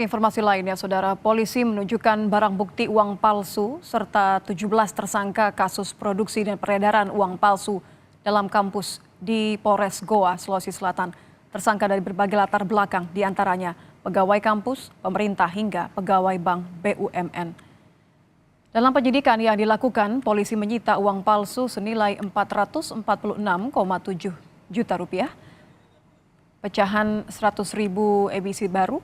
Informasi lainnya, Saudara, polisi menunjukkan barang bukti uang palsu serta 17 tersangka kasus produksi dan peredaran uang palsu dalam kampus di Polres Goa, Sulawesi Selatan. Tersangka dari berbagai latar belakang, diantaranya pegawai kampus, pemerintah hingga pegawai bank BUMN. Dalam penyidikan yang dilakukan, polisi menyita uang palsu senilai 446,7 juta rupiah, pecahan 100.000 edisi baru,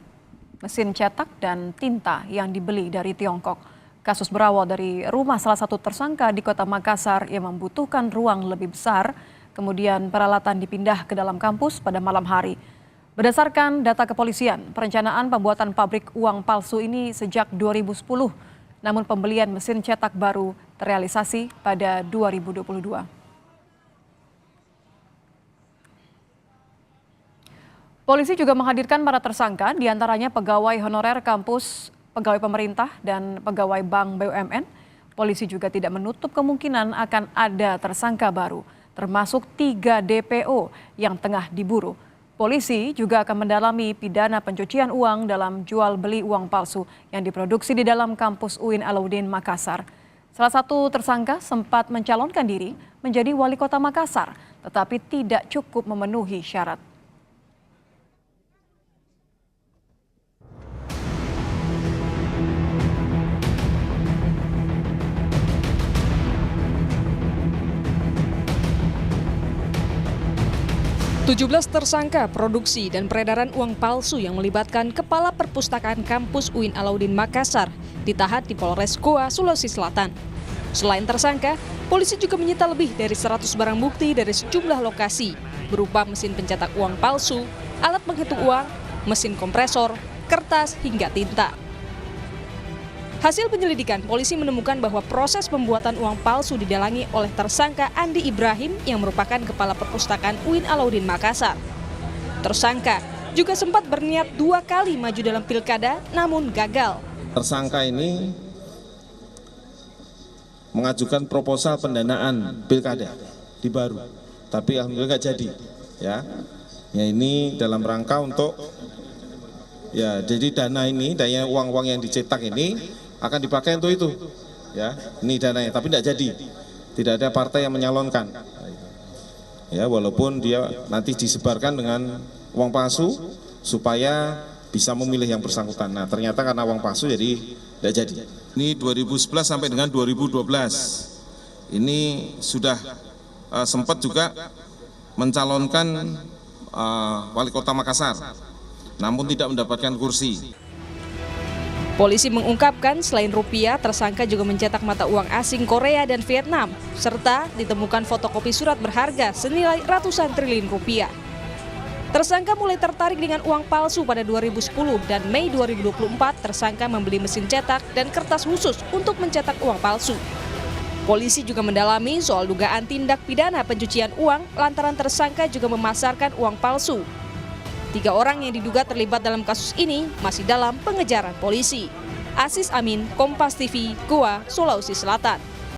mesin cetak dan tinta yang dibeli dari Tiongkok. Kasus berawal dari rumah salah satu tersangka di Kota Makassar yang membutuhkan ruang lebih besar, kemudian peralatan dipindah ke dalam kampus pada malam hari. Berdasarkan data kepolisian, perencanaan pembuatan pabrik uang palsu ini sejak 2010, namun pembelian mesin cetak baru terrealisasi pada 2022. Polisi juga menghadirkan para tersangka, diantaranya pegawai honorer kampus, pegawai pemerintah, dan pegawai bank BUMN. Polisi juga tidak menutup kemungkinan akan ada tersangka baru, termasuk 3 DPO yang tengah diburu. Polisi juga akan mendalami pidana pencucian uang dalam jual beli uang palsu yang diproduksi di dalam kampus UIN Alauddin Makassar. Salah satu tersangka sempat mencalonkan diri menjadi wali kota Makassar, tetapi tidak cukup memenuhi syarat. Belas tersangka produksi dan peredaran uang palsu yang melibatkan Kepala Perpustakaan Kampus UIN Alauddin Makassar ditahan di Polres Goa, Sulawesi Selatan. Selain tersangka, polisi juga menyita lebih dari 100 barang bukti dari sejumlah lokasi, berupa mesin pencetak uang palsu, alat penghitung uang, mesin kompresor, kertas, hingga tinta. Hasil penyelidikan, polisi menemukan bahwa proses pembuatan uang palsu didalangi oleh tersangka Andi Ibrahim yang merupakan Kepala Perpustakaan UIN Alauddin Makassar. Tersangka juga sempat berniat 2 kali maju dalam pilkada, namun gagal. Tersangka ini mengajukan proposal pendanaan pilkada di Baru, tapi alhamdulillah nggak jadi. Ya ini dalam rangka untuk jadi dana ini, dana uang-uang yang dicetak ini akan dipakai untuk itu, ini dananya, tapi tidak jadi, tidak ada partai yang menyalonkan, walaupun dia nanti disebarkan dengan uang palsu supaya bisa memilih yang bersangkutan. Nah ternyata karena uang palsu jadi tidak jadi. Ini 2011 sampai dengan 2012, ini sudah sempat juga mencalonkan wali kota Makassar, namun tidak mendapatkan kursi. Polisi mengungkapkan selain rupiah, tersangka juga mencetak mata uang asing Korea dan Vietnam, serta ditemukan fotokopi surat berharga senilai ratusan triliun rupiah. Tersangka mulai tertarik dengan uang palsu pada 2010 dan Mei 2024 tersangka membeli mesin cetak dan kertas khusus untuk mencetak uang palsu. Polisi juga mendalami soal dugaan tindak pidana pencucian uang lantaran tersangka juga memasarkan uang palsu. 3 orang yang diduga terlibat dalam kasus ini masih dalam pengejaran polisi. Aziz Amin, Kompas TV, Goa, Sulawesi Selatan.